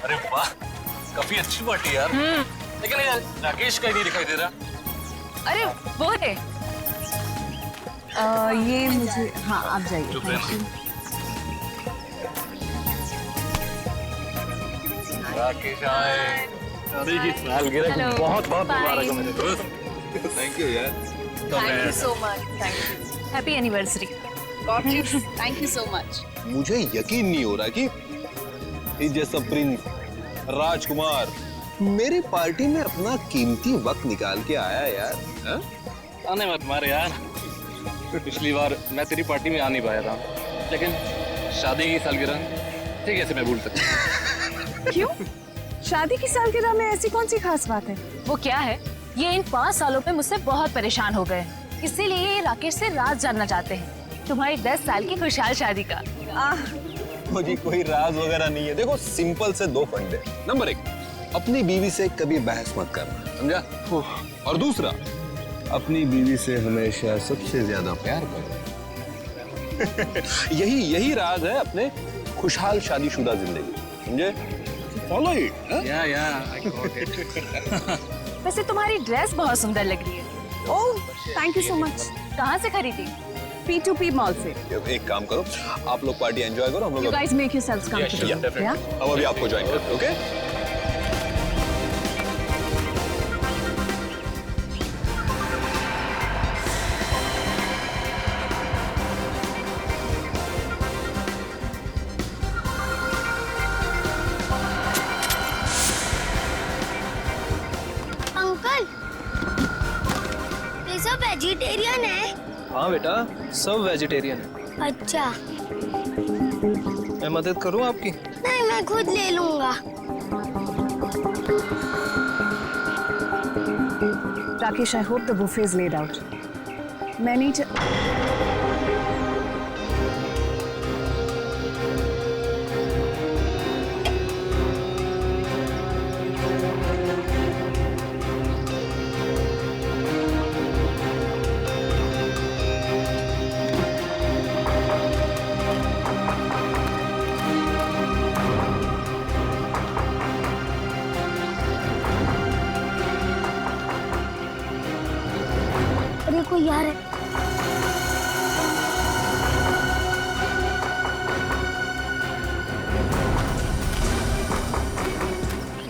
अरे वाह, काफी अच्छी पार्टी यार। लेकिन यार राकेश का ही नहीं दिखाई दे रहा। अरे वो है। ये मुझे, हाँ आप जाइए। चुप रहना। राकेश आए। शादी की सालगिरह Hello. बहुत बहुत मुबारक हो Bye. मेरे दोस्त। थैंक यू यार। Thank you so much. Thank you. Happy anniversary. Thank you so much. मुझे यकीन नहीं हो रहा कि इस जैसा प्रिंस राजकुमार मेरी पार्टी में अपना कीमती वक्त निकाल के आया यार। हा? आने मत मारे यार। पिछली बार मैं तेरी पार्टी में आ नहीं पाया था, लेकिन शादी की सालगिरह ठीक है, मैं भूल सकता। क्यों? शादी की सालगिरह में ऐसी कौन सी खास बात है? वो क्या है, ये इन 5 सालों में मुझसे बहुत परेशान हो गए, इसीलिए ये राकेश से राज जानना चाहते हैं तुम्हारी 10 साल की खुशहाल शादी का। मुझे कोई राज वगैरह नहीं है। देखो सिंपल से 2 फंडे। नंबर 1, अपनी बीवी से कभी बहस मत करना, समझा? और दूसरा, अपनी बीवी से हमेशा सबसे ज्यादा प्यार करो। यही राज है अपने खुशहाल शादीशुदा जिंदगी, समझे? Follow it. वैसे तुम्हारी ड्रेस बहुत सुंदर लग रही है। Oh thank you so much. कहाँ से खरीदी? P2P मॉल से। एक काम करो, आप लोग पार्टी एंजॉय करो, हम You लोग guys make yourselves comfortable. Yeah, definitely. Yeah? हम अभी आपको ज्वाइन करते हैं, ओके? अंकल, ये सब वेजिटेरियन है? हाँ बेटा, सब वेजिटेरियन है। अच्छा, मैं मदद करूँ आपकी? नहीं मैं खुद ले लूंगा। Rakesh, I hope the buffet is laid out. मैं नहीं देखो यार,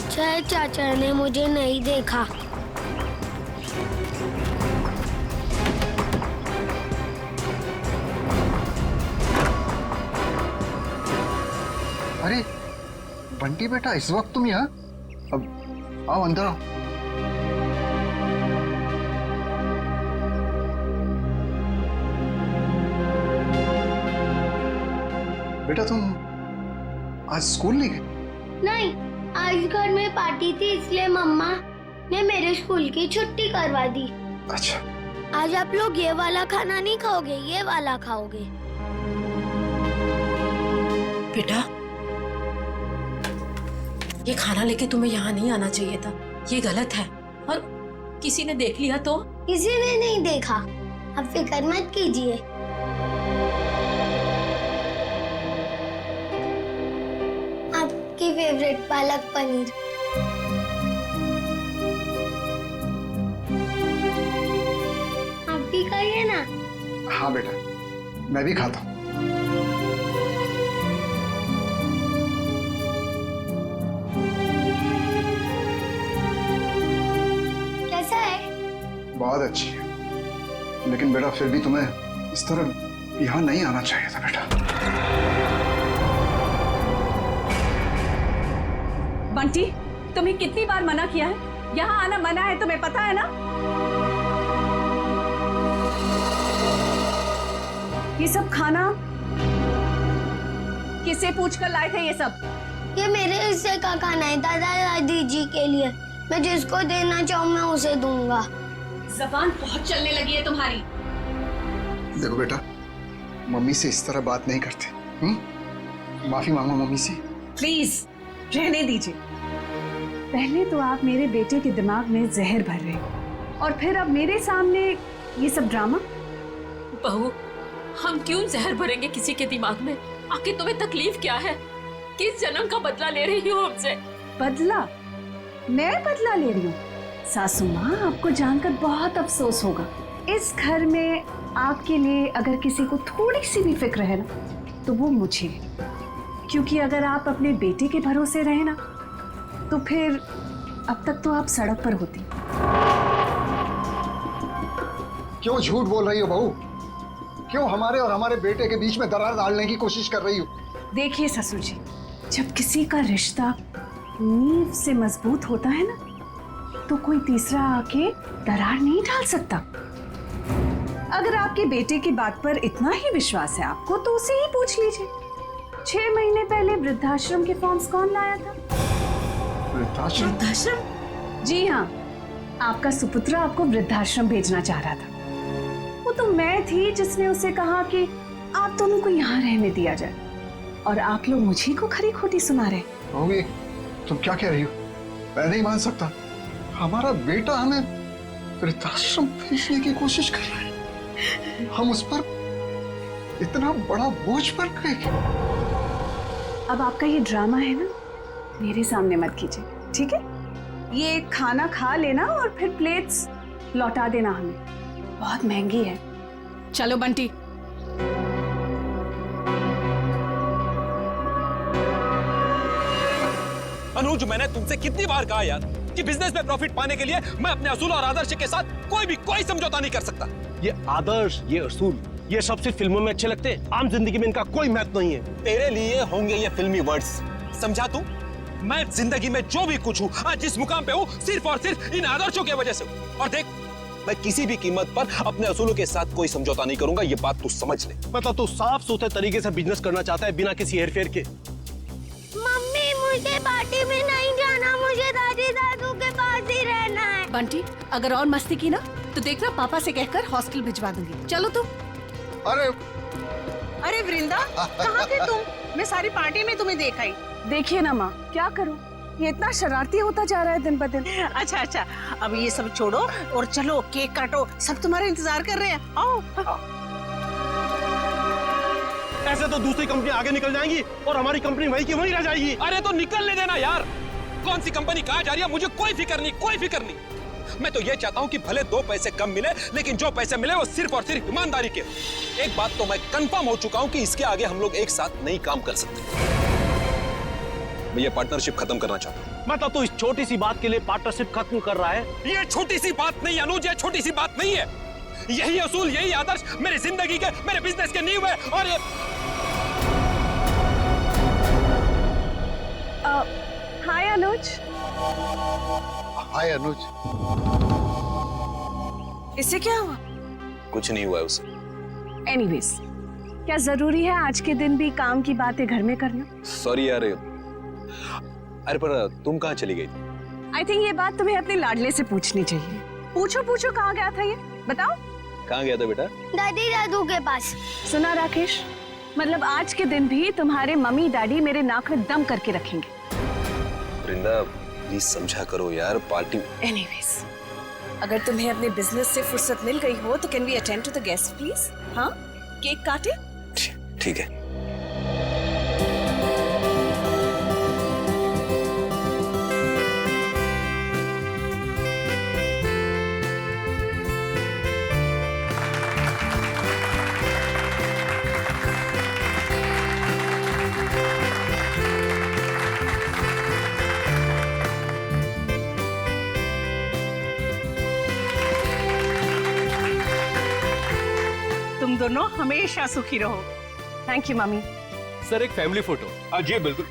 चाहे चाचा ने मुझे नहीं देखा। अरे बंटी बेटा, इस वक्त तुम यहाँ? अब आओ अंदर आओ। बेटा तुम आज स्कूल नहीं गए? नहीं, आज घर में पार्टी थी इसलिए मम्मा ने मेरे स्कूल की छुट्टी करवा दी। अच्छा। आज आप लोग ये वाला खाना नहीं खाओगे, ये वाला खाओगे। बेटा, ये खाना लेके तुम्हें यहाँ नहीं आना चाहिए था, ये गलत है। और किसी ने देख लिया तो? किसी ने नहीं देखा, आप फिक्र मत कीजिए। आपकी फेवरेट पालक पनीर। आप भी खाइए ना। हाँ बेटा, मैं भी खाता हूँ। कैसा है? बहुत अच्छी है, लेकिन बेटा फिर भी तुम्हें इस तरह यहाँ नहीं आना चाहिए था बेटा। बंटी, तुम्हें कितनी बार मना किया है? यहाँ आना मना है, तुम्हें पता है ना? ये सब खाना किससे पूछकर लाए थे ये सब? ये मेरे हिस्से का खाना है, दादा दादी जी के लिए। मैं जिसको देना चाहूँ मैं उसे दूंगा। जबान बहुत चलने लगी है तुम्हारी। देखो बेटा, मम्मी से इस तरह बात नहीं करते। माफी मांगो मम्मी से। प्लीज रहने दीजिए। पहले तो आप मेरे बेटे के दिमाग में जहर भर रहे हो और फिर अब मेरे सामने ये सब ड्रामा। बहू, हम क्यों जहर भरेंगे किसी के दिमाग में? आखिर तुम्हें तकलीफ क्या है? किस जन्म का बदला ले रही हो हमसे? बदला? मैं बदला ले रही हूँ? सासू माँ, आपको जानकर बहुत अफसोस होगा। इस घर में आपके लिए अगर किसी को थोड़ी सी भी फिक्र है ना, तो वो मुझे है। क्योंकि अगर आप अपने बेटे के भरोसे रहे ना, तो फिर अब तक तो आप सड़क पर होती। क्यों झूठ बोल रही हो बहू? क्यों हमारे और हमारे बेटे के बीच में दरार डालने की कोशिश कर रही हो? देखिए ससुर जी, जब किसी का रिश्ता नींव से मजबूत होता है ना, तो कोई तीसरा आके दरार नहीं डाल सकता। अगर आपके बेटे की बात पर इतना ही विश्वास है आपको, तो उसे ही पूछ लीजिए। 6 महीने पहले वृद्धाश्रम के फॉर्म्स कौन लाया था? वृद्धाश्रम? वृद्धाश्रम? जी हाँ, आपका सुपुत्र आपको वृद्धाश्रम भेजना चाह रहा था। वो तो मैं थी जिसने उसे कहा कि आप दोनों को यहाँ रहने दिया जाए, और आप लोग मुझे को खरी खोटी सुना रहे। बहू, तुम क्या कह रही हो? मैं नहीं मान सकता। हमारा बेटा हमें वृद्धाश्रम भेजने की कोशिश कर रहा है। हम उस पर इतना बड़ा बोझ पर गए। अब आपका ये ड्रामा है ना, मेरे सामने मत कीजिए, ठीक है? ये खाना खा लेना और फिर प्लेट्स लौटा देना हमें। बहुत महंगी है। चलो बंटी। अनुज, मैंने तुमसे कितनी बार कहा यार कि बिजनेस में प्रॉफिट पाने के लिए मैं अपने असूल और आदर्श के साथ कोई समझौता नहीं कर सकता। ये आदर्श, ये असूल, ये सब सिर्फ फिल्मों में अच्छे लगते हैं। आम जिंदगी में इनका कोई महत्व नहीं है। तेरे लिए होंगे ये फिल्मी वर्ड्स, समझा तू? मैं जिंदगी में जो भी कुछ हूँ, आज जिस मुकाम पे हूँ, सिर्फ और सिर्फ इन आदर्शों की वजह से हूँ। और देख, मैं किसी भी कीमत पर अपने असूलों के साथ कोई समझौता नहीं करूंगा, ये बात तू समझ ले। मतलब तू साफ सुथरे तरीके से बिजनेस करना चाहता है बिना किसी हेरफेर के। मम्मी, मुझे पार्टी में नहीं जाना, मुझे दादी दादू के पास ही रहना है। बंटी, अगर और मस्ती की ना तो देखना पापा से कहकर हॉस्टल भिजवा दूंगी। चलो तुम। अरे वृंदा, कहाँ थे तुम? मैं सारी पार्टी में तुम्हें देखा ही। देखिए ना माँ, क्या करूं, ये इतना शरारती होता जा रहा है दिन ब दिन। अच्छा, अब ये सब छोड़ो और चलो केक काटो, सब तुम्हारा इंतजार कर रहे हैं। आओ। ऐसे तो दूसरी कंपनी आगे निकल जाएंगी और हमारी कंपनी वहीं की वहीं रह जाएगी। अरे तो निकलने देना यार। कौन सी कंपनी कहाँ जा रही है मुझे कोई फिक्र नहीं। मैं तो ये चाहता हूँ कि भले 2 पैसे कम मिले, लेकिन जो पैसे मिले वो सिर्फ और सिर्फ ईमानदारी के। एक बात तो मैं कंफर्म हो चुका हूँ कि इसके आगे हम लोग एक साथ नहीं काम कर सकते। मैं ये पार्टनरशिप खत्म करना चाहता हूँ। मतलब तू इस छोटी सी बात के लिए पार्टनरशिप खत्म कर रहा है? ये छोटी सी बात नहीं अनुज, ये छोटी सी बात नहीं है। यही असूल, यही आदर्श मेरी जिंदगी के, मेरे बिजनेस के नींव है। और ये हाय अनुज। हाय अनुज। इससे क्या हुआ? कुछ नहीं हुआ है उसे। एनीवेज, क्या जरूरी है आज के दिन भी काम की बातें घर में करना? सॉरी यार। अरे पर तुम कहाँ चली गई? आई थिंक ये बात तुम्हें अपने लाडले से पूछनी चाहिए। पूछो कहाँ गया था ये, बताओ। कहाँ गया था बेटा? दादी दादू के पास। सुना राकेश, मतलब आज के दिन भी तुम्हारे मम्मी डैडी मेरे नाक में दम करके रखेंगे। वृंदा, प्लीज समझा करो यार, पार्टी। एनीवेज, अगर तुम्हें अपने बिजनेस से फुर्सत मिल गई हो तो can we attend to the guest please? हाँ, केक काटे? ठीक है। तुम दोनों हमेशा सुखी रहो। Thank you mummy. सर, एक फैमिली फोटो। जी बिल्कुल।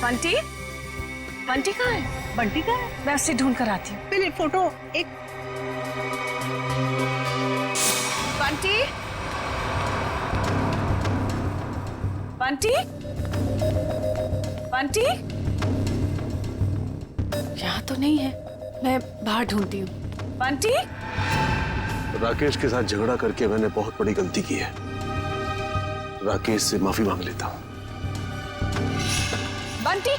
बंटी कहाँ है? बंटी का है? मैं उसे ढूंढ कर आती हूँ। पहले फोटो एक। बंटी यहाँ तो नहीं है, मैं बाहर ढूंढती हूँ। बंटी? राकेश के साथ झगड़ा करके मैंने बहुत बड़ी गलती की है। राकेश से माफी मांग लेता हूँ। बंटी,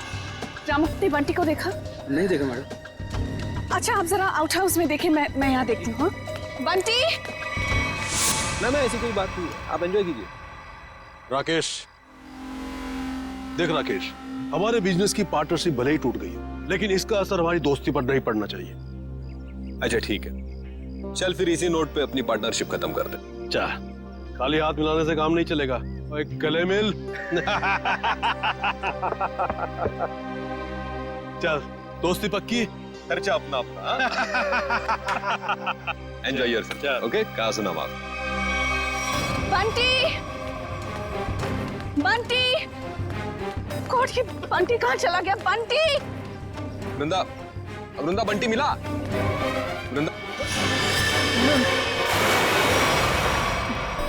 रामुक्त ने बंटी को देखा? नहीं देखा मैडम। अच्छा, आप जरा आउट हाउस में देखें, मैं यहाँ देखती हूँ। बंटी, ना ऐसी कोई बात नहीं है, आप एंजॉय कीजिए। राकेश, देख राकेश, हमारे बिजनेस की पार्टनरशिप भले ही टूट गई हो, लेकिन इसका असर हमारी दोस्ती पर नहीं पड़ना चाहिए। अच्छा ठीक है, चल फिर इसी नोट पे अपनी पार्टनरशिप खत्म कर दे। चा, खाली हाथ मिलाने से काम नहीं चलेगा, और एक गले मिल। चल, दोस्ती पक्की, खर्चा अपना अपना। Enjoy yourself, okay? कहा सुना आप? बंटी, बंटी, कोट की बंटी कहाँ चला गया? बंटी, वृंदा, वृंदा बंटी मिला? वृंदा,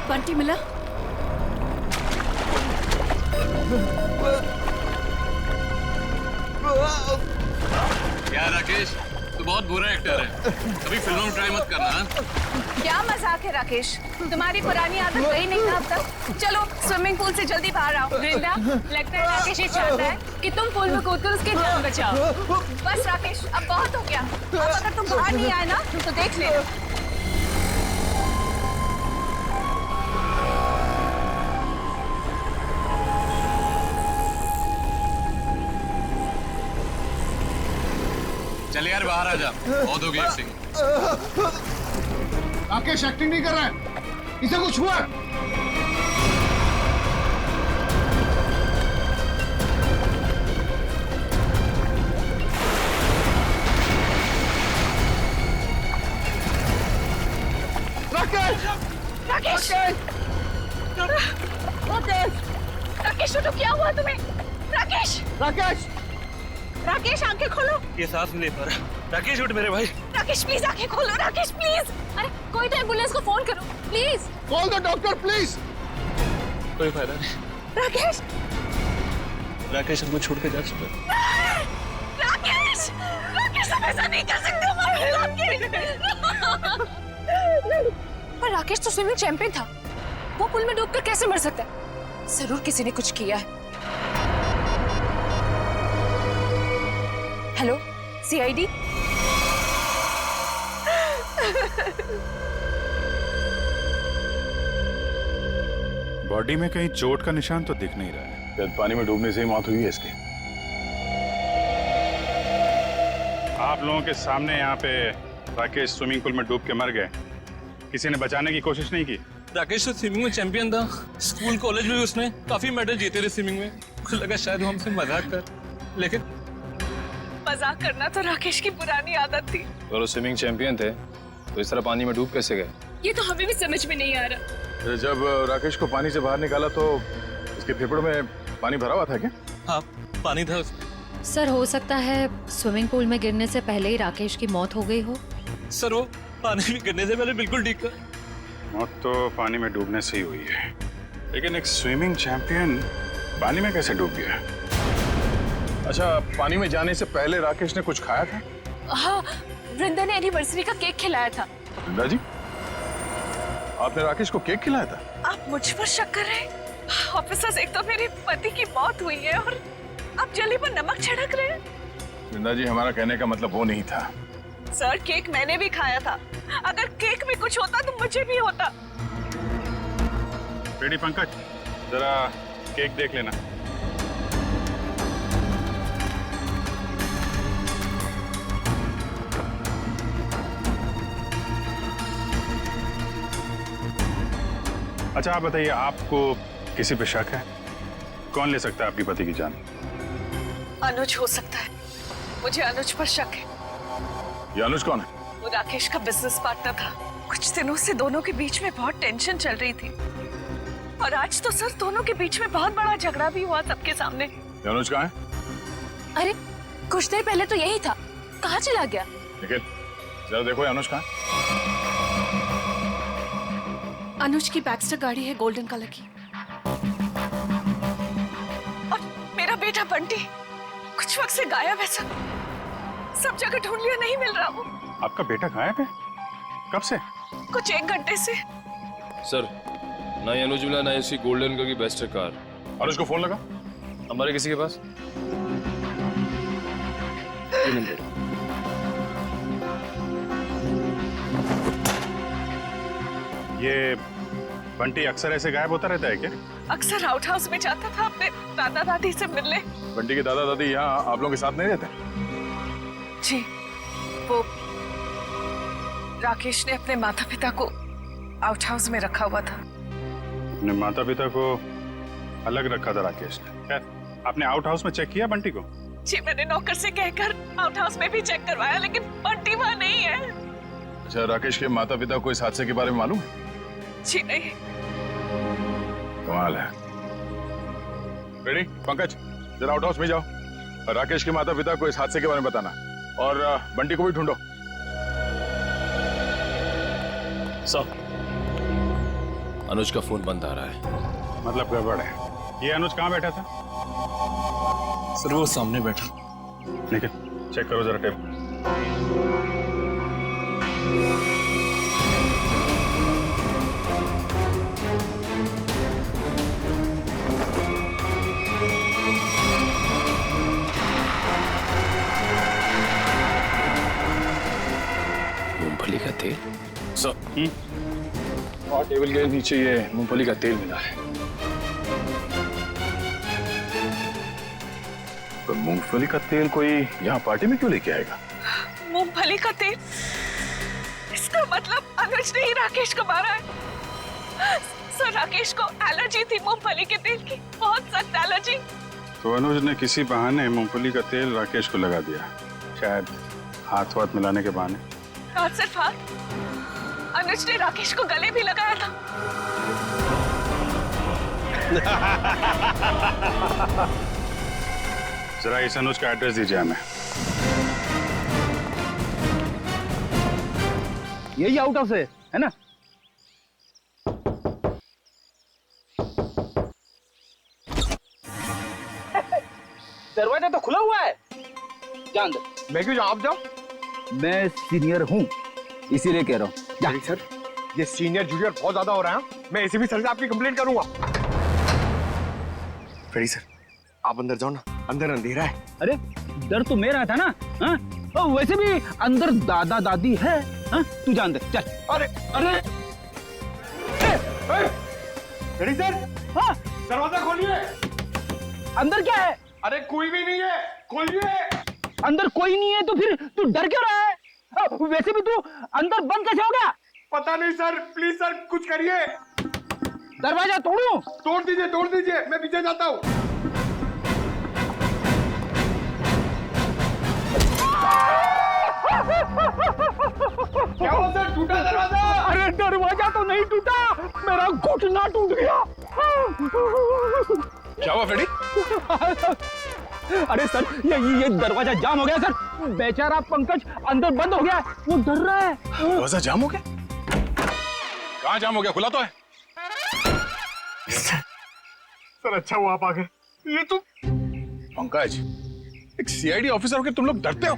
बंटी मिला? यार राकेश, तू बहुत बुरा एक्टर है, कभी फिल्मों में ट्राई मत करना। हाँ? क्या मजाक है राकेश, तुम्हारी पुरानी आदत गई नहीं ना अब तक? चलो स्विमिंग पूल से जल्दी बाहर आओ। वृंदा, लगता है राकेश ये चाहता है कि तुम पूल में कूदकर उसकी जान बचाओ। बस राकेश, अब बहुत हो गया। अब अगर तुम बाहर नहीं आए ना तो देख लेना। चल यार बाहर आ जा, बहुत हो गई एक्टिंग। राकेश एक्टिंग नहीं कर रहा है, इसे कुछ हुआ है? राकेश, राकेश तो क्या हुआ तुम्हें? राकेश, राकेश, राकेश आंखें खोलो। ये सांस नहीं ले पा रहा। राकेश उठ मेरे भाई। राकेश प्लीज आंखें खोलो। राकेश प्लीज, अरे कोई तो एम्बुलेंस को फोन करो please. Call the doctor please. कोई फायदा नहीं। राकेश, राकेश हमको छोड़ के जा चुका है। राकेश, राकेश हम ऐसा नहीं कर सकते हमारे राकेश। पर राकेश तो स्विमिंग चैंपियन था, वो पुल में डूबकर कैसे मर सकता है? जरूर किसी ने कुछ किया है। Hello, CID? बॉडी में कहीं चोट का निशान तो दिख नहीं रहा है, शायद पानी में डूबने से ही मौत हुई है इसकी। आप लोगों के सामने यहाँ पे राकेश स्विमिंग पूल में डूब के मर गए, किसी ने बचाने की कोशिश नहीं की? राकेश तो स्विमिंग में चैंपियन था, स्कूल कॉलेज में उसने काफी मेडल जीते थे स्विमिंग में। मुझे लगा शायद वो हमसे मजाक कर, लेकिन मजाक करना तो राकेश की पुरानी आदत थी। वो स्विमिंग चैंपियन थे तो इस तरह पानी में डूब कैसे गए? ये तो हमें भी समझ में नहीं आ रहा। जब राकेश को पानी से बाहर निकाला तो उसके फेफड़ों में पानी भरा हुआ था क्या? हाँ, पानी था उसमें। सर, हो सकता है स्विमिंग पूल में गिरने से पहले ही राकेश की मौत हो गई हो। सर वो पानी में गिरने से पहले बिल्कुल ठीक था। मौत तो पानी में डूबने से ही हुई है, लेकिन एक स्विमिंग चैंपियन पानी में कैसे डूब गया? अच्छा, पानी में जाने से पहले राकेश ने कुछ खाया था? हाँ, वृंदा ने एनिवर्सरी का केक खिलाया था। वृंदा जी, आपने राकेश को केक खिलाया था? आप मुझ पर शक कर रहे हैं? ऑफिसर्स, एक तो मेरे पति की मौत हुई है और आप जली पर नमक छिड़क रहे हैं। वृंदा जी, हमारा कहने का मतलब वो नहीं था। सर, केक मैंने भी खाया था। अगर केक में कुछ होता तो मुझे भी होता। बेटी पंकज, जरा केक देख लेना। अच्छा, आप बताइए, आपको किसी पे शक है? कौन ले सकता है आपकी पति की जान? अनुज हो सकता है, मुझे अनुज पर शक है। ये अनुज कौन है? वो राकेश का बिजनेस पार्टनर था। कुछ दिनों से दोनों के बीच में बहुत टेंशन चल रही थी और आज तो सर दोनों के बीच में बहुत बड़ा झगड़ा भी हुआ सबके सामने। ये अनुज कहाँ है? अरे कुछ देर पहले तो यही था, कहाँ चला गया? निखिल, जरा देखो ये अनुज कहाँ है? अनुज की बैक्स्टर गाड़ी है गोल्डन कलर की। और मेरा बेटा बंटी कुछ वक्त से गायब है सर। सब जगह ढूंढ लिया, नहीं मिल रहा वो। आपका बेटा गायब है? कब से? कुछ 1 घंटे से। सर, ना ही अनुज मिला, ना ही उसकी गोल्डन कलर की बेस्टर कार। अनुज को फोन लगा? हमारे किसी के पास? ये बंटी अक्सर ऐसे गायब होता रहता है क्या? अक्सर आउट हाउस में जाता था अपने दादा दादी से मिलने। बंटी के दादा दादी यहाँ आप लोगों के साथ नहीं रहते? जी, वो राकेश ने अपने माता पिता को आउट हाउस में रखा हुआ था। अपने माता पिता को अलग रखा था राकेश ने। खैर, आपने आउट हाउस में चेक किया बंटी को? जी, मैंने नौकर से कहकर आउट हाउस में भी चेक करवाया, लेकिन बंटी वहाँ नहीं है। अच्छा, राकेश के माता पिता को इस हादसे के बारे में मालूम है? जी नहीं। कमाल है। रेडी पंकज, जरा आउट हाउस में जाओ और राकेश के माता पिता को इस हादसे के बारे में बताना, और बंटी को भी ढूंढो। सर, अनुज का फोन बंद आ रहा है। मतलब गड़बड़ है। ये अनुज कहाँ बैठा था? सर वो सामने बैठा। ठीक है, चेक करो जरा टेप। मूंगफली का तेल? सर, और टेबल के नीचे ये मूंगफली का तेल मिला है। तो मूंगफली का तेल कोई यहाँ पार्टी में क्यों लेके आएगा? मूंगफली का तेल? इसका मतलब अनुज ने ही राकेश को मारा है। सर, राकेश को एलर्जी थी मूंगफली के तेल की, बहुत सख्त एलर्जी। तो अनुज ने किसी बहाने मूंगफली का तेल राकेश को लगा दिया, शायद हाथ वाथ मिलाने के बहाने। हाथ सिर्फ हाथ, अनुज ने राकेश को गले भी लगाया था। जरा इस अनुज का एड्रेस दीजिए हमें। यही आउट हाउस है ना? दरवाजा तो खुला हुआ है। जा अंदर। मैं क्यों जाऊं? आप जाओ। मैं सीनियर हूँ, इसीलिए कह रहा हूँ। जा। सर, ये सीनियर जूनियर बहुत ज्यादा हो रहा है। मैं एसीपी सर से आपकी कंप्लेंट करूंगा। फ्रेडी सर, आप अंदर जाओ ना, अंदर अंधेरा है। अरे डर तो मेरा था ना। हाँ? और वैसे भी अंदर दादा दादी है। हाँ? तू जा अंदर चल। अरे अरे फ्रेडी सर, हाँ? दरवाजा खोलिए। अंदर क्या है? अरे कोई भी नहीं है, खोलिए। अंदर कोई नहीं है तो फिर तू डर क्यों रहा है? वैसे भी तू अंदर बंद कैसे हो गया? पता नहीं सर, प्लीज सर कुछ करिए। दरवाजा तोड़ूं? तोड़ दीजिए, मैं पीछे जाता हूँ। क्या हुआ सर, टूटा दरवाजा? अरे दरवाजा तो नहीं टूटा, मेरा घुटना टूट गया। क्या हुआ फ्रेडी? अरे सर, ये दरवाजा जाम हो गया सर। बेचारा पंकज अंदर बंद हो गया, वो डर रहा है। दरवाजा जाम हो गया? कहाँ जाम हो गया? खुला तो है। सर अच्छा हुआ आप आ गए। ये तो पंकज, एक सीआईडी ऑफिसर होकर तुम लोग डरते हो?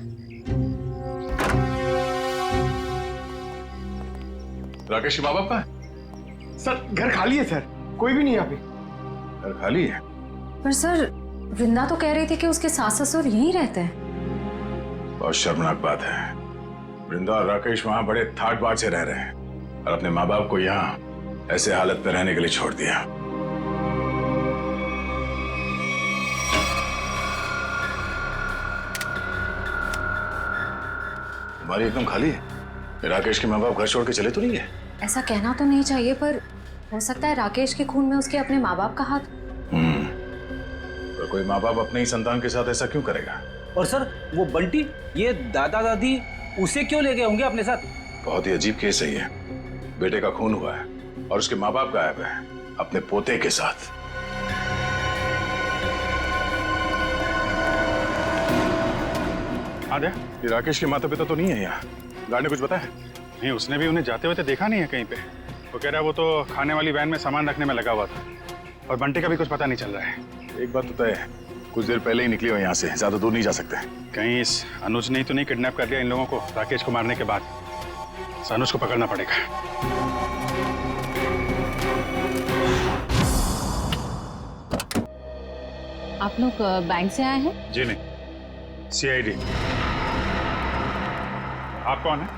राकेश के माँ बाप कहाँ है? सर घर खाली है सर, कोई भी नहीं यहाँ पे। घर खाली है? पर सर, वृंदा तो कह रही थी कि उसके सास ससुर यहीं रहते हैं। बहुत शर्मनाक बात है। वृंदा और राकेश वहां बड़े ठाट बाट से रह रहे हैं और अपने माँ बाप को यहाँ ऐसे हालत में रहने के लिए छोड़ दिया। तुम्हारी एकदम खाली है। राकेश के माँ बाप घर छोड़ के चले तो नहीं है? ऐसा कहना तो नहीं चाहिए, पर हो सकता है राकेश के खून में उसके अपने माँ बाप का हाथ। पर कोई माँ बाप अपने ही संतान के साथ ऐसा क्यों करेगा? और सर वो बंटी, ये दादा दादी उसे क्यों ले गए होंगे अपने साथ? बहुत ही अजीब केस है ये। बेटे का खून हुआ है और उसके माँ बाप गायब है अपने पोते के साथ। आद्या, ये राकेश के माता पिता तो नहीं है यहाँ? गार्ड ने कुछ बताया? नहीं, उसने भी उन्हें जाते हुए तो देखा नहीं है कहीं पे। वो कह रहा है वो तो खाने वाली वैन में सामान रखने में लगा हुआ था और बंटी का भी कुछ पता नहीं चल रहा है। एक बात तो तय है, कुछ देर पहले ही निकली हो यहाँ से, ज्यादा दूर नहीं जा सकते। कहीं इस अनुज ने तो नहीं किडनैप कर लिया इन लोगों को राकेश को मारने के बाद? इस अनुज को पकड़ना पड़ेगा। आप लोग बैंक से आए हैं? जी नहीं, सीआईडी। आप कौन है?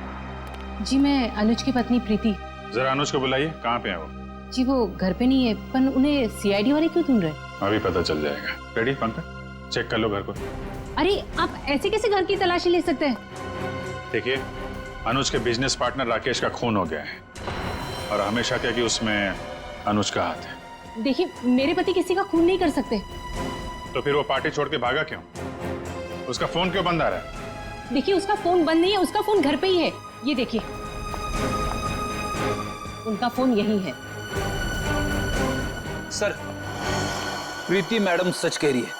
जी मैं अनुज की पत्नी प्रीति। जरा अनुज को बुलाइए, कहाँ पे है वो? जी वो घर पे नहीं है, पर उन्हें सीआईडी वाले क्यों ढूंढ रहे? अभी पता चल जाएगा। रेडी पंकज, चेक कर लो घर को। अरे आप ऐसे कैसे घर की तलाशी ले सकते हैं? देखिए, अनुज के बिजनेस पार्टनर राकेश का खून हो गया है और हमेशा क्या कि उसमें अनुज का हाथ है। देखिए, मेरे पति किसी का खून नहीं कर सकते। तो फिर वो पार्टी छोड़ के भागा क्यों? उसका फोन क्यों बंद आ रहा है? देखिए, उसका फोन बंद नहीं है, उसका फोन घर पे ही है। ये देखिए, उनका फोन यही है। सर, प्रीति मैडम सच कह रही है,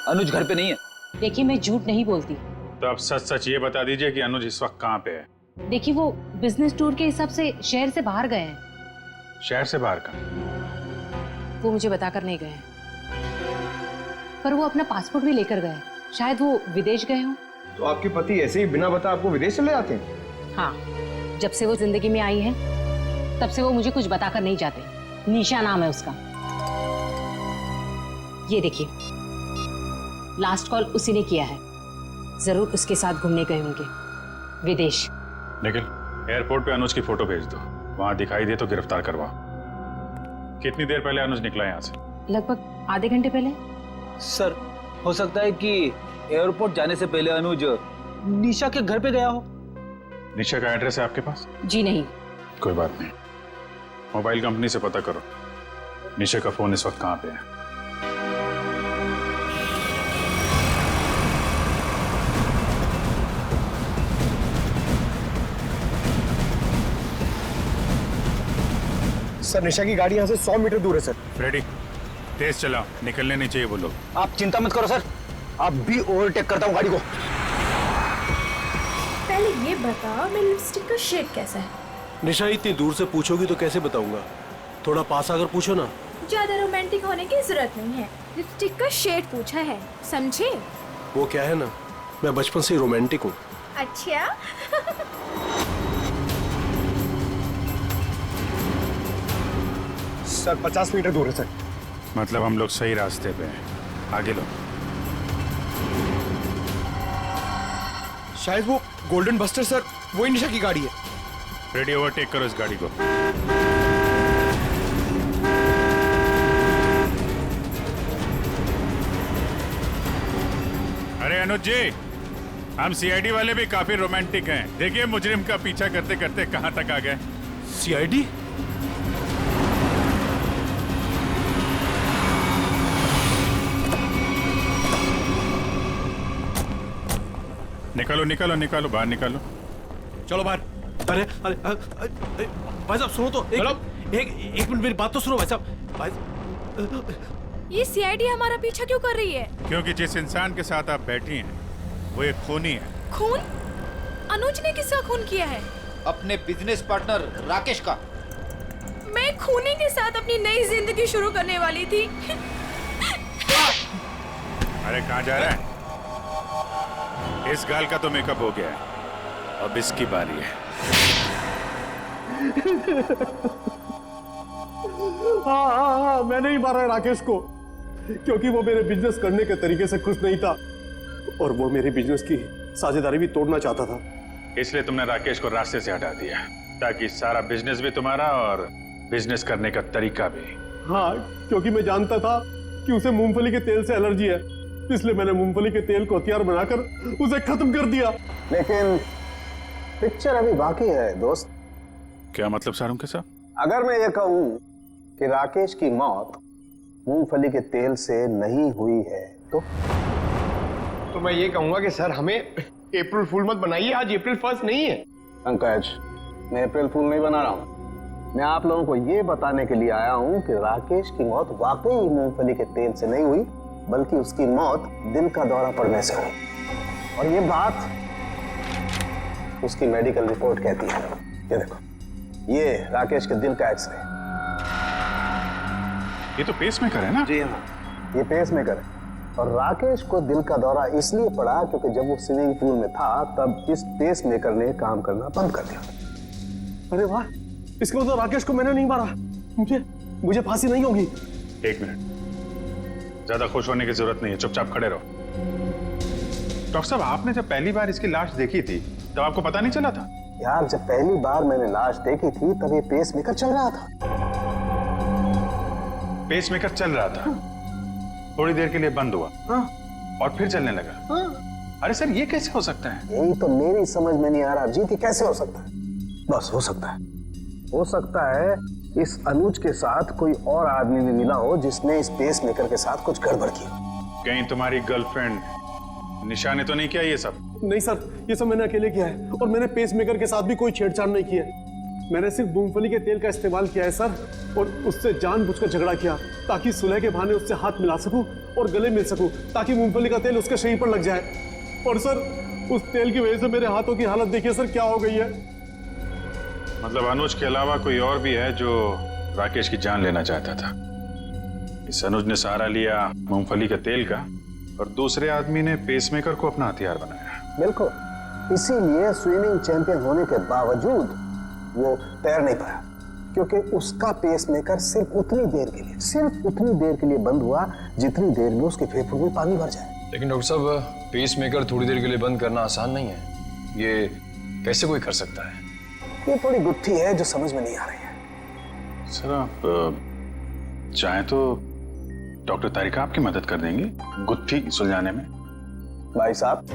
अनुज घर पे नहीं है। देखिए, मैं झूठ नहीं बोलती। तो आप सच सच ये बता दीजिए कि अनुज इस वक्त कहाँ पे है? देखिए, वो बिजनेस टूर के हिसाब से शहर से बाहर गए हैं। शहर से बाहर का? वो मुझे बताकर नहीं गए, पर वो अपना पासपोर्ट भी लेकर गए। शायद वो विदेश गए हों। तो आपके पति ऐसे ही बिना बताए आपको विदेश चले जाते हैं? हाँ, जब से वो जिंदगी में आई है तब से वो मुझे कुछ बताकर नहीं जाते। निशा नाम है उसका। ये देखिए, लास्ट कॉल उसी ने किया है। जरूर उसके साथ घूमने गए होंगे विदेश। निखिल, एयरपोर्ट पे अनुज की फोटो भेज दो, वहां दिखाई दे तो गिरफ्तार करवाओ। कितनी देर पहले अनुज निकला यहाँ से? लगभग आधे घंटे पहले। सर, हो सकता है कि एयरपोर्ट जाने से पहले अनुज निशा के घर पे गया हो। निशा का एड्रेस है आपके पास? जी नहीं। कोई बात नहीं, मोबाइल कंपनी से पता करो निशा का फोन इस वक्त कहाँ पे है। सर, निशा की गाड़ी यहाँ से 100 मीटर दूर है सर। रेडी, तेज चलाओ, निकलने नहीं चाहिए वो लोग। आप चिंता मत करो सर, आप भी ओवरटेक करता हूँ गाड़ी को। पहले ये बता, मेरी लिपस्टिक का शेड कैसा है? निशा, इतनी दूर से पूछोगी तो कैसे बताऊंगा? थोड़ा पास आकर पूछो ना। ज्यादा रोमांटिक होने की जरूरत नहीं है, लिपस्टिक का शेड पूछा है, समझे? वो क्या है ना, मैं बचपन से ही रोमांटिक हूँ। अच्छा। सर, 50 मीटर दूर है सर। मतलब हम लोग सही रास्ते पे हैं, आगे लो। शायद वो गोल्डन बस्टर सर, वही निशा की गाड़ी है। रेडी, ओवरटेक करो इस गाड़ी को। अरे अनुज जी, हम सीआईडी वाले भी काफी रोमांटिक हैं। देखिए, मुजरिम का पीछा करते करते कहां तक आ गए। सीआईडी? निकालो निकालो निकालो, बाहर निकालो। चलो बाहर। अरे अरे भाई साहब सुनो तो, एक मिनट मेरी बात तो सुनो भाई साहब। भाई, ये सीआईडी हमारा पीछा क्यों कर रही है? क्योंकि जिस इंसान के साथ आप बैठी हैं वो एक खूनी है। खून? अनुज ने किसका खून किया है? अपने बिजनेस पार्टनर राकेश का। मैं खूनी के साथ अपनी नई जिंदगी शुरू करने वाली थी। अरे कहाँ जा रहा है? इस गाल का तो मेकअप हो गया है, अब इसकी बारी है। हाँ, मैंने ही मारा है राकेश को, क्योंकि वो मेरे बिजनेस करने के तरीके से खुश नहीं था और वो मेरे बिजनेस की साझेदारी भी तोड़ना चाहता था। इसलिए तुमने राकेश को रास्ते से हटा दिया, ताकि सारा बिजनेस भी तुम्हारा और बिजनेस करने का तरीका भी। हाँ, क्योंकि मैं जानता था कि उसे मूंगफली के तेल से एलर्जी है, इसलिए मैंने मूंगफली के तेल को हथियार बनाकर उसे खत्म कर दिया। लेकिन पिक्चर अभी बाकी है दोस्त। क्या मतलब सारुण के साथ? अगर मैं ये कहूं कि राकेश की मौत मूंगफली के तेल से नहीं हुई है तो मैं ये कहूंगा कि सर हमें अप्रैल फूल मत बनाइए, आज अप्रैल 1 नहीं है। पंकज, मैं अप्रैल फूल नहीं बना रहा हूं। मैं आप लोगों को ये बताने के लिए आया हूं कि राकेश की मौत वाकई मूंगफली के तेल से नहीं हुई, बल्कि उसकी मौत दिल का दौरा पड़ने से हुई। और ये बात उसकी मेडिकल रिपोर्ट कहती है। ये देखो, ये राकेश के दिल का एक्सरे। ये तो पेसमेकर है ना? जी हाँ, ये पेसमेकर है। और राकेश को दिल का दौरा इसलिए पड़ा क्योंकि जब वो स्विमिंग पूल में था तब इस पेसमेकर ने काम करना बंद कर दिया। अरे वाह, इसका मतलब राकेश को मैंने नहीं मारा, मुझे फांसी नहीं होगी। एक मिनट, ज्यादा खुश होने की जरूरत नहीं है, चुपचाप खड़े रहो। डॉक्टर साहब, आपने जब पहली बार इसकी लाश देखी थी तब आपको पता नहीं चला था? यार जब पहली बार मैंने लाश देखी थी तब ये पेस मेकर चल रहा था। पेस मेकर चल रहा था, थोड़ी देर के लिए बंद हुआ और फिर चलने लगा। अरे सर ये कैसे हो सकता है? यही तो मेरी समझ में नहीं आ रहा जी, कैसे हो सकता है? बस हो सकता है इस अनुज के साथ कोई और आदमी भी मिला हो जिसने इस पेस मेकर के साथ कुछ गड़बड़ की। कहीं तुम्हारी गर्लफ्रेंड निशा ने तो नहीं किया ये सब? नहीं सर, ये सब मैंने अकेले किया है और मैंने पेस मेकर के साथ भी कोई छेड़छाड़ नहीं की है। मैंने सिर्फ मूंगफली के तेल का इस्तेमाल किया है सर, और उससे जानबूझकर झगड़ा किया ताकि सुलह के बहाने उससे हाथ मिला सकूं और गले मिल सकूं, ताकि मूंगफली का तेल उसके शरीर पर लग जाए। और सर उस तेल की वजह से मेरे हाथों की हालत देखिए सर क्या हो गई है। मतलब अनुज के अलावा कोई और भी है जो राकेश की जान लेना चाहता था? इस अनुज ने सहारा लिया मूंगफली के तेल का और दूसरे आदमी ने पेसमेकर को अपना हथियार बनाया। बिल्कुल, इसीलिए स्विमिंग चैंपियन होने के बावजूद वो तैर नहीं पाया, क्योंकि उसका पेसमेकर सिर्फ उतनी देर के लिए बंद हुआ जितनी देर में उसके फेफड़ों में पानी भर जाए। लेकिन डॉक्टर साहब, पेसमेकर थोड़ी देर के लिए बंद करना आसान नहीं है। ये कैसे कोई कर सकता है? ये थोड़ी गुत्थी है जो समझ में नहीं आ रही है। सर आप चाहें तो डॉक्टर तारिका आपकी मदद कर देंगी गुत्थी सुलझाने में। भाई साहब,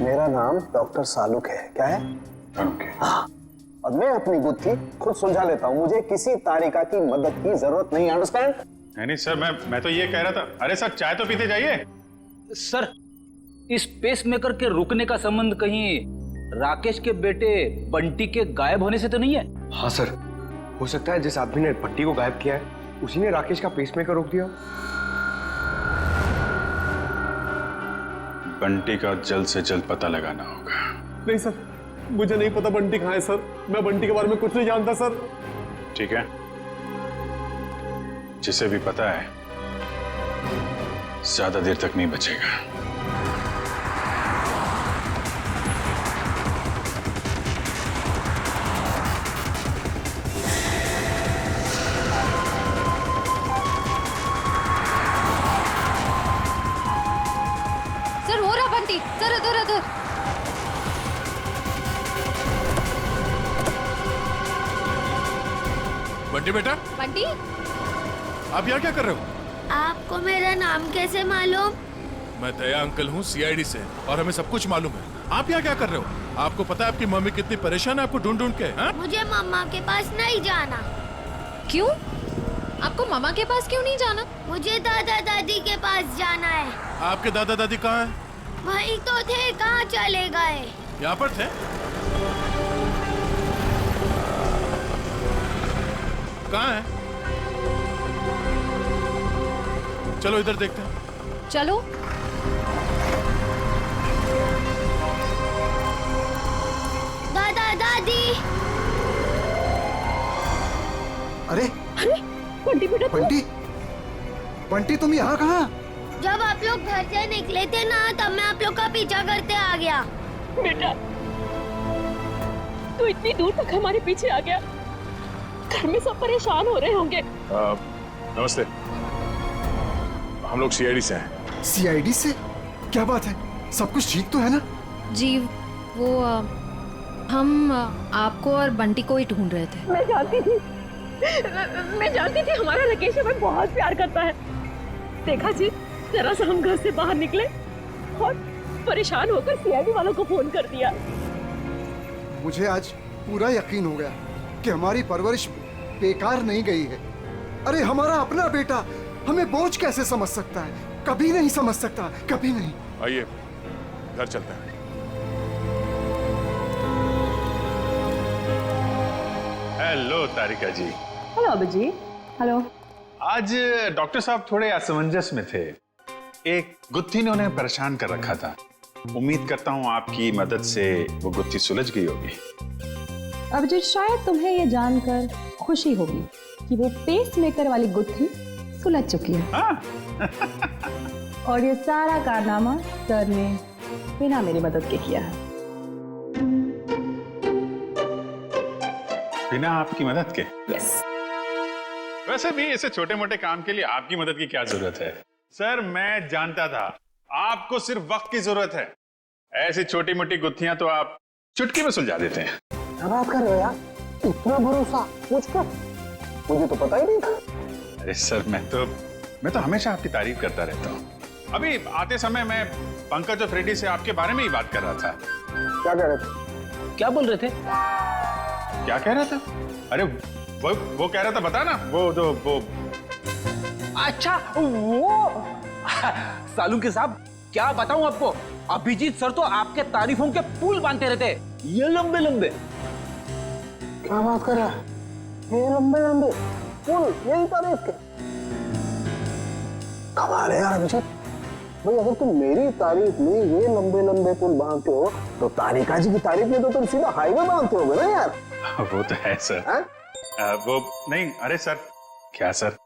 मेरा नाम डॉक्टर सालुक है। क्या है? हाँ, और मैं अपनी गुत्थी खुद सुलझा लेता हूँ। मुझे किसी तारिका की मदद की जरूरत नहीं। अंडरस्टैंड? नहीं सर, मैं तो ये कह रहा था। अरे सर चाय तो पीते जाइए। सर इस पेसमेकर के रुकने का संबंध कहीं राकेश के बेटे बंटी के गायब होने से तो नहीं है? हाँ सर, हो सकता है जिस आदमी ने बंटी को गायब किया है उसी ने राकेश का पेसमेकर रोक दिया। बंटी का जल्द से जल्द पता लगाना होगा। नहीं सर, मुझे नहीं पता बंटी कहाँ है सर। मैं बंटी के बारे में कुछ नहीं जानता सर। ठीक है, जिसे भी पता है ज्यादा देर तक नहीं बचेगा। सर हो रहा बंटी, सर इधर इधर। बंटी बेटा, बंटी आप यहाँ क्या कर रहे हो? आपको मेरा नाम कैसे मालूम? मैं दया अंकल हूँ सीआईडी से, और हमें सब कुछ मालूम है। आप यहाँ क्या कर रहे हो? आपको पता है आपकी मम्मी कितनी परेशान है आपको ढूंढ ढूंढ के? हा? मुझे मम्मा के पास नहीं जाना। क्यों? आपको मामा के पास क्यों नहीं जाना? मुझे दादा दादी के पास जाना है। आपके दादा दादी कहाँ हैं? वही तो थे, कहाँ चले गए? यहाँ पर थे। कहाँ है? चलो इधर देखते हैं। चलो। दादा दादी। अरे बंटी बेटा, बंटी तुम यहाँ कहाँ? जब आप लोग घर से निकले थे ना, तब मैं आप लोग का पीछा करते आ गया। बेटा तू इतनी दूर तक हमारे पीछे आ गया। घर में सब परेशान हो रहे होंगे। नमस्ते, हम लोग सीआईडी से हैं। सीआईडी से? क्या बात है, सब कुछ ठीक तो है ना? जी वो हम आपको और बंटी को ही ढूंढ रहे थे। मैं जानती थी हमारा राकेश हमें बहुत प्यार करता है। देखा जी, जरा सा हम घर से बाहर निकले और परेशान होकर सीआईडी वालों को फोन कर दिया। मुझे आज पूरा यकीन हो गया कि हमारी परवरिश बेकार नहीं गई है। अरे हमारा अपना बेटा हमें बोझ कैसे समझ सकता है? कभी नहीं समझ सकता, कभी नहीं। आइए घर चलते हैं। हेलो तारिका जी। हेलो अभिजी। हेलो। आज डॉक्टर साहब थोड़े असमंजस में थे। एक गुत्थी ने उन्हें परेशान कर रखा था। उम्मीद करता हूँ आपकी मदद से वो गुत्थी सुलझ गई होगी। अभिजीत, शायद तुम्हें ये जानकर खुशी होगी कि वो पेसमेकर वाली गुत्थी सुलझ चुकी है। और ये सारा कारनामा सर ने बिना मेरी मदद के किया है। बिना आपकी मदद के? यस। वैसे भी ऐसे छोटे मोटे काम के लिए आपकी मदद की क्या जरूरत है? सर मैं जानता था आपको सिर्फ वक्त की जरूरत है। ऐसी छोटी मोटी गुत्थियां तो आप चुटकी में सुलझा देते हैं। क्या बात कर रहे हो यार? इतना भरोसा मुझ पर? मुझे तो पता ही नहीं था। अरे सर मैं तो हमेशा आपकी तारीफ करता रहता हूँ। अभी आते समय मैं पंकज और फ्रेडी से आपके बारे में ही बात कर रहा था। क्या कह रहे थे? क्या बोल रहे थे? क्या कह रहा था? अरे वो कह रहा था, बता ना, वो अच्छा वो सालू के साहब, क्या बताऊं आपको, अभिजीत सर तो आपके तारीफों के पुल बांधते रहते, ये लंबे लंबे। क्या बात कर रहा है? ये लंबे लंबे पुल, यही तारीफ के? कमाल है यार अभिजीत भाई, अगर तुम मेरी तारीफ में ये लंबे लंबे पुल बांधते हो तो तारिका जी की तारीफ में तो तुम सीधा हाईवे बांधते होगे ना यार। वो तो है सर। वो नहीं, अरे सर, क्या सर,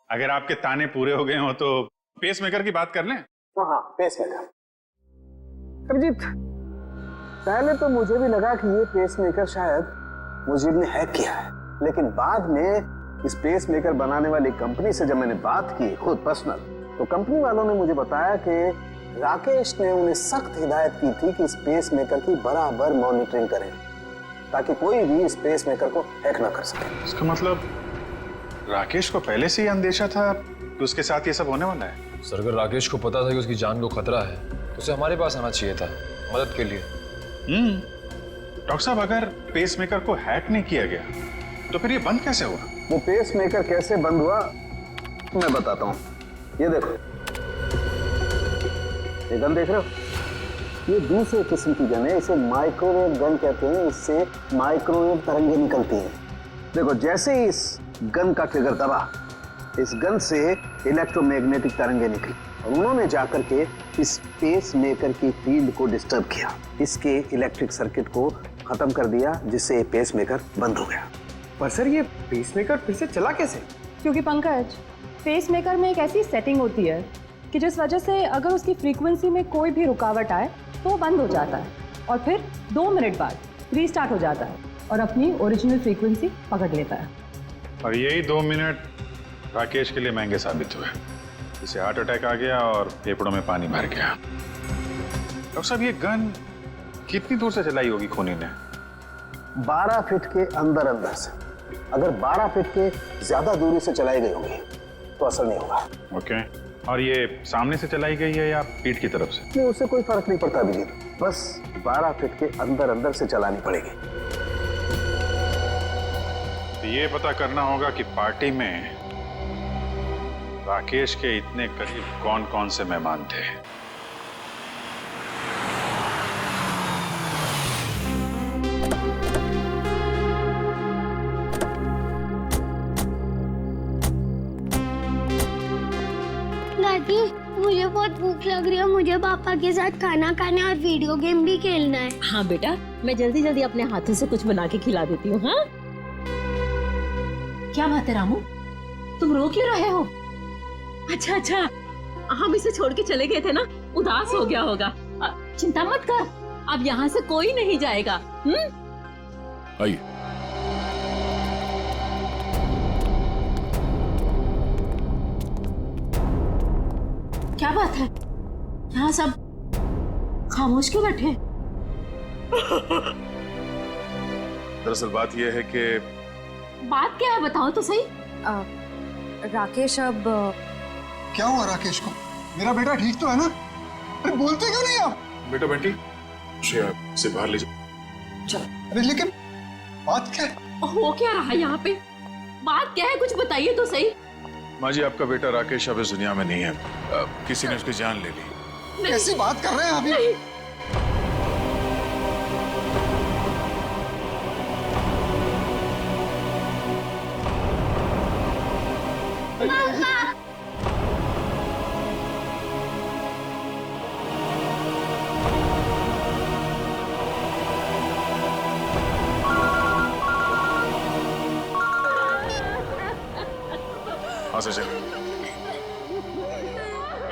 अगर आपके ताने पूरे हो गए हो तो पेस मेकर की बात कर लें। हाँ, पेस मेकर। अभिजीत, पहले तो मुझे भी लगा कि ये पेस मेकर शायद मुजीब ने हैक किया है, लेकिन बाद में इस पेस मेकर बनाने वाली कंपनी से जब मैंने बात की खुद पर्सनल, तो कंपनी वालों ने मुझे बताया कि राकेश ने उन्हें सख्त हिदायत की थी कि इस पेस मेकर की बराबर मॉनिटरिंग करें ताकि कोई भी इस पेस मेकर को हैक ना कर सके। इसका मतलब राकेश को पहले से ही अंदेशा था कि उसके साथ ये सब होने वाला है। सर, अगर राकेश को पता था कि उसकी जान को खतरा है तो उसे हमारे पास आना चाहिए था मदद के लिए। डॉक्टर साहब, अगर पेस मेकर को हैक नहीं किया गया तो फिर ये बंद कैसे हुआ? वो पेस मेकर कैसे बंद हुआ मैं बताता हूँ। ये देखो, ये गन देख रहे हो? ये दूसरे किस्म की गन है, इसे माइक्रोवेव गन कहते हैं। इससे माइक्रोवेव तरंगें निकलती हैं। देखो, जैसे ही इस गन का ट्रिगर दबा, इस गन से इलेक्ट्रोमैग्नेटिक तरंगें निकली और उन्होंने जाकर के इस पेस मेकर की फील्ड को डिस्टर्ब किया, इसके इलेक्ट्रिक सर्किट को खत्म कर दिया, जिससे पेस मेकर बंद हो गया। पर सर, ये पेस मेकर फिर से चला कैसे? क्योंकि पंकज, पेस मेकर में एक ऐसी सेटिंग होती है कि जिस वजह से अगर उसकी फ्रीक्वेंसी में कोई भी रुकावट आए तो वो बंद हो जाता है और फिर 2 मिनट बाद रीस्टार्ट हो जाता है और अपनी ओरिजिनल फ्रीक्वेंसी पकड़ लेता है। और यही 2 मिनट राकेश के लिए महंगे साबित हुए। इसे हार्ट अटैक आ गया और फेफड़ों में पानी भर गया। डॉक्टर साहब, ये गन कितनी दूर से चलाई होगी खूनी ने? 12 फीट के अंदर अंदर से। अगर 12 फीट के ज्यादा दूरी से चलाई गई होगी तो असर नहीं होगा। ओके, और ये सामने से चलाई गई है या पीठ की तरफ से? नहीं, उससे कोई फर्क नहीं पड़ता अभिजीत, बस 12 फीट के अंदर अंदर से चलानी पड़ेगी। तो ये पता करना होगा कि पार्टी में राकेश के इतने करीब कौन कौन से मेहमान थे। दादी, मुझे बहुत भूख लग रही है, मुझे पापा के साथ खाना खाना और वीडियो गेम भी खेलना है। हाँ बेटा, मैं जल्दी जल्दी अपने हाथों से कुछ बना के खिला देती हूँ। हाँ, क्या बात है रामू, तुम रो क्यों रहे हो? अच्छा, हम इसे छोड़ के चले गए थे ना, उदास हो गया होगा। चिंता मत कर, अब यहाँ से कोई नहीं जाएगा। आइए। क्या बात है, यहाँ सब खामोश क्यों बैठे? दरअसल बात यह है कि बात क्या है, बताओ तो सही। राकेश, अब क्या हुआ राकेश को? मेरा बेटा ठीक तो है ना? अरे बोलते क्यों नहीं आप? बेटा बंटी, श्रेया से बाहर ले जाओ। चलो। अरे लेकिन बात क्या है? हो क्या रहा है यहाँ पे? बात क्या है, कुछ बताइए तो सही। माँ जी, आपका बेटा राकेश अब इस दुनिया में नहीं है। किसी ने उसकी जान ले ली। कैसी बात कर रहे हैं अभी? हाँ सर,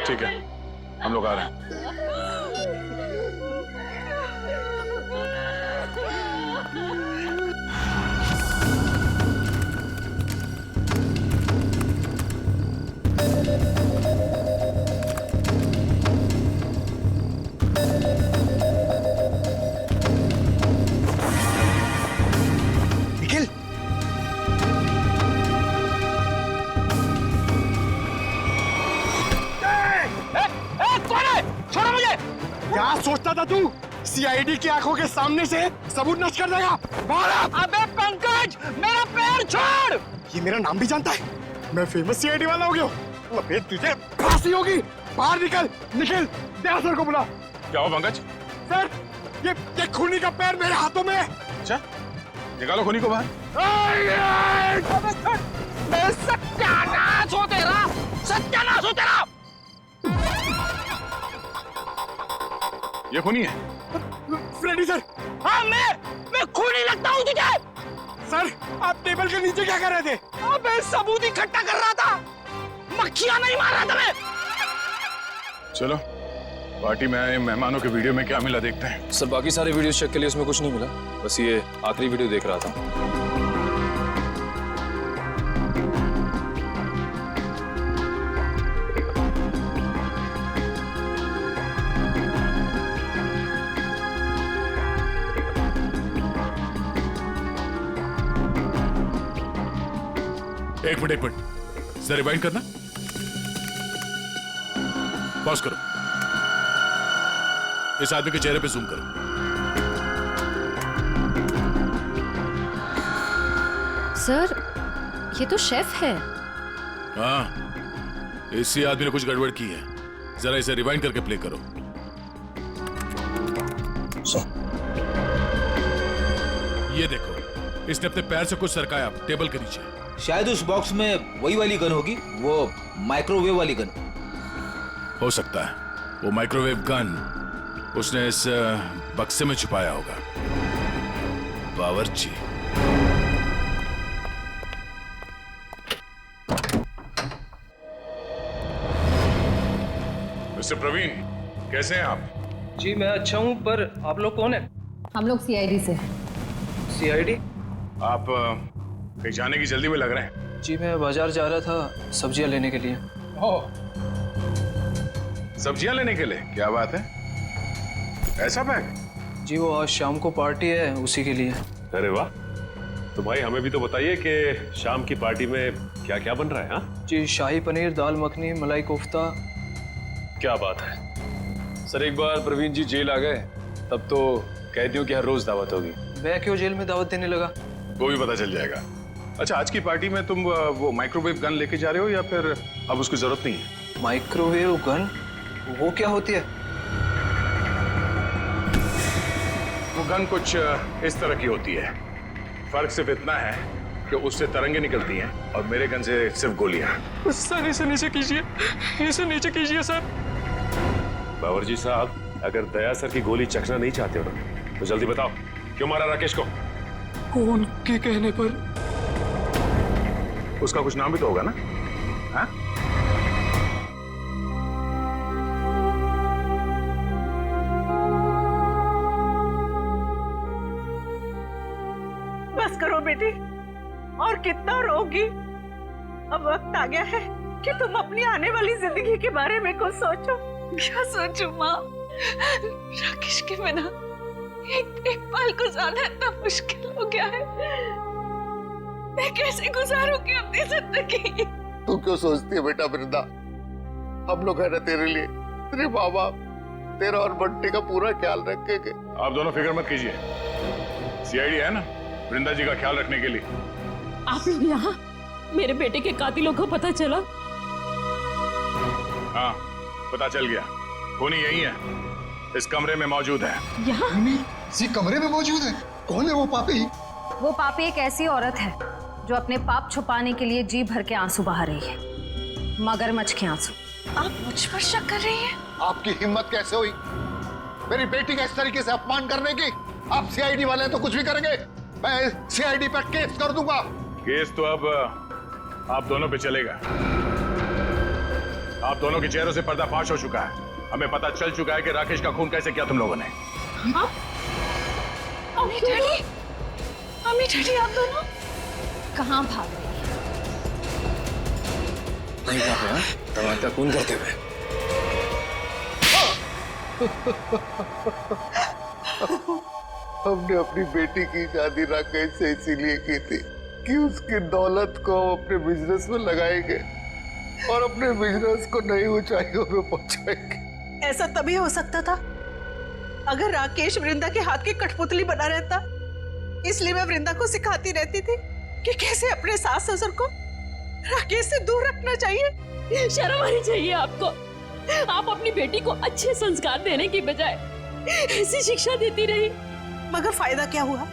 ठीक है, हम लोग आ रहे हैं। निखिल कौन है? छोड़ो मुझे। क्या सोचता था तू? सीआईडी की आंखों के सामने से सबूत नष्ट कर देगा? बाहर आ! अबे पंकज, मेरा पैर छोड़। ये मेरा नाम भी जानता है। मैं फेमस सीआईडी वाला हो गया हूँ। अबे तुझे फांसी होगी। बाहर निकल। निखिल, दया सर को बुला। क्या हो पंकज? सर, ये खूनी का पैर मेरे हाथों में है। अच्छा, निकालो खूनी को बाहर। सत्यानाश हो तेरा, सत्यानाश हो तेरा। ये खूनी है? Freddy sir. हाँ, मैं खूनी लगता हूँ तुझे? सर, आप टेबल के नीचे क्या कर रहे थे? अबे सबूत इकट्ठा कर रहा था, मक्खियां नहीं मार रहा था मैं। चलो, पार्टी में आए मेहमानों के वीडियो में क्या मिला देखते हैं। सर बाकी सारे वीडियो चेक के लिए उसमें कुछ नहीं मिला, बस ये आखिरी वीडियो देख रहा था। एक मिनट जरा रिवाइंड करना। पॉज करो, इस आदमी के चेहरे पे जूम करो। सर, ये तो शेफ है। हाँ, इसी आदमी ने कुछ गड़बड़ की है। जरा इसे रिवाइंड करके प्ले करो। ये देखो, इसने अपने पैर से कुछ सरकाया टेबल के नीचे। शायद उस बॉक्स में वही वाली गन होगी, वो माइक्रोवेव वाली गन। हो सकता है वो माइक्रोवेव गन उसने इस बक्से में छुपाया होगा। बावर्ची। मिस्टर प्रवीण, कैसे हैं आप? जी मैं अच्छा हूं, पर आप लोग कौन हैं? हम लोग सीआईडी से। सीआईडी? आप कहीं जाने की जल्दी में लग रहे हैं। जी मैं बाजार जा रहा था सब्जियां लेने के लिए। ओह, सब्जियां लेने के लिए? क्या बात है, ऐसा बैग? जी वो आज शाम को पार्टी है, उसी के लिए। अरे वाह, तो भाई हमें भी तो बताइए कि शाम की पार्टी में क्या क्या बन रहा है? हाँ जी, शाही पनीर, दाल मखनी, मलाई कोफ्ता। क्या बात है। सर एक बार प्रवीण जी जेल आ गए तब तो कैदियों की हर रोज दावत होगी। मैं क्यों जेल में दावत देने लगा? वो भी पता चल जाएगा। अच्छा, आज की पार्टी में तुम वो माइक्रोवेव गन लेके जा रहे हो या फिर अब उसकी जरूरत नहीं है? Microwave gun? वो क्या होती है? वो गन कुछ इस तरह की होती है। फर्क सिर्फ इतना है कि उससे तरंगे निकलती हैं और मेरे गन से सिर्फ गोलियां। सर इसे नीचे कीजिए, इसे नीचे कीजिए सर। बावर्ची साहब, अगर दया सर की गोली चखना नहीं चाहते हो ना तो जल्दी बताओ, क्यों मारा राकेश को? कौन के कहने पर? उसका कुछ नाम भी तो होगा ना? हाँ? बस करो बेटी, और कितना रोगी। अब वक्त आ गया है कि तुम अपनी आने वाली जिंदगी के बारे में कुछ सोचो। क्या सोचूं माँ? राकेश के बिना एक पल गुजारना इतना मुश्किल हो गया है। मैं कैसे गुजारूंगी अपनी जिंदगी? तू क्यों सोचती है बेटा वृंदा? हम लोग है ना तेरे लिए, तेरे माँ बाप, तेरा और बंटी का पूरा ख्याल रखेंगे। आप दोनों फिक्र मत कीजिए, सीआईडी है ना वृंदा जी का ख्याल रखने के लिए। आप लोग यहाँ? मेरे बेटे के कातिलों को पता चला? हाँ, पता चल गया। खूनी यही है, इस कमरे में मौजूद है। यहाँ? इसी कमरे में मौजूद है? कौन है वो पापी? वो पापी एक ऐसी औरत है जो अपने पाप छुपाने के लिए जी भर के आंसू बहा रही है, मगरमच्छ के आंसू। आप मुझ पर शक कर रही हैं? आपकी हिम्मत कैसे हुई मेरी बेटी का इस तरीके से अपमान करने की? आप सीआईडी वाले तो कुछ भी करेंगे, मैं सीआईडी पर केस कर दूंगा। केस तो अब आप दोनों पे चलेगा। आप दोनों के चेहरों से पर्दाफाश हो चुका है। हमें पता चल चुका है कि राकेश का खून कैसे किया तुम लोगों ने। अम्मी डैडी, अम्मी डैडी आप दोनों कहाँ भाग रही है? नहीं कहा टमाटर खून करते हुए। हमने अपनी बेटी की शादी राकेश से इसीलिए की थी कि उसकी दौलत को अपने बिजनेस में लगाएंगे और अपने बिजनेस को नई ऊंचाइयों में पहुंचाएंगे। ऐसा तभी हो सकता था अगर राकेश वृंदा के हाथ की कठपुतली बना रहता। इसलिए मैं वृंदा को सिखाती रहती थी कि कैसे अपने सास ससुर को राकेश से दूर रखना चाहिए। शर्म आनी चाहिए आपको। आप अपनी बेटी को अच्छे संस्कार देने की बजाय ऐसी शिक्षा देती रही। मगर फायदा क्या हुआ?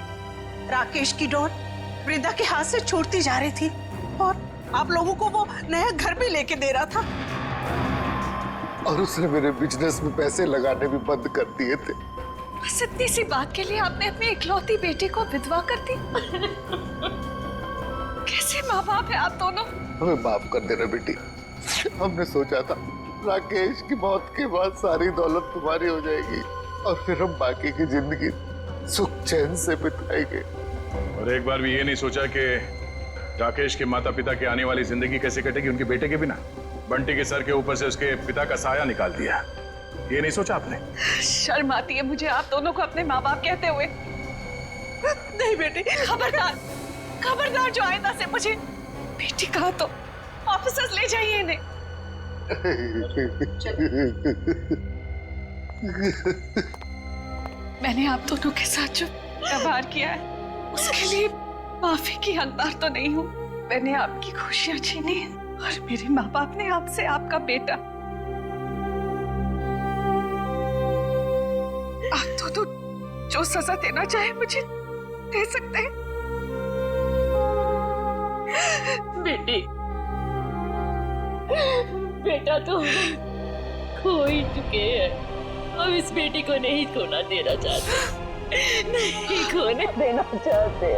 राकेश की डोर वृंदा के हाथ से छूटती जा रही थी और आप लोगों को वो नया घर भी लेके दे रहा था। और उसने मेरे बिजनेस में पैसे लगाने भी बंद कर दिए थे। बस इतनी सी बात के लिए आपने अपनी इकलौती बेटी को विधवा कर दी। कैसे माँ बाप है आप दोनों? हमें माफ कर देना बेटी। हमने सोचा था राकेश की मौत के बाद सारी दौलत तुम्हारी हो जाएगी और फिर हम बाकी की जिंदगी सुख चैन से बिताएंगे। और एक बार भी ये नहीं सोचा कि राकेश के माता पिता की आने वाली जिंदगी कैसे कटेगी उनके बेटे के बिना। बंटी के सर के ऊपर से उसके पिता का साया निकाल दिया। ये नहीं सोचा आपने? शर्म आती है मुझे आप दोनों को अपने माँ बाप कहते हुए। नहीं बेटी, खबरदार खबरदार, जो आइंदा से मुझे बेटी कहा तो ऑफिसर्स ले जाइए इन्हें। मैंने आप दोनों के साथ जो व्यवहार किया है उसके लिए माफी की हकदार तो नहीं हूँ। मैंने आपकी खुशियां छीनी है और मेरे माँ बाप ने आपसे आपका बेटा। आप दोनों जो सजा देना चाहे मुझे दे सकते हैं। बेटी, बेटा तो खो ही चुके हैं। हम इस बेटी को नहीं खोना देना चाहते, नहीं खोने देना चाहते।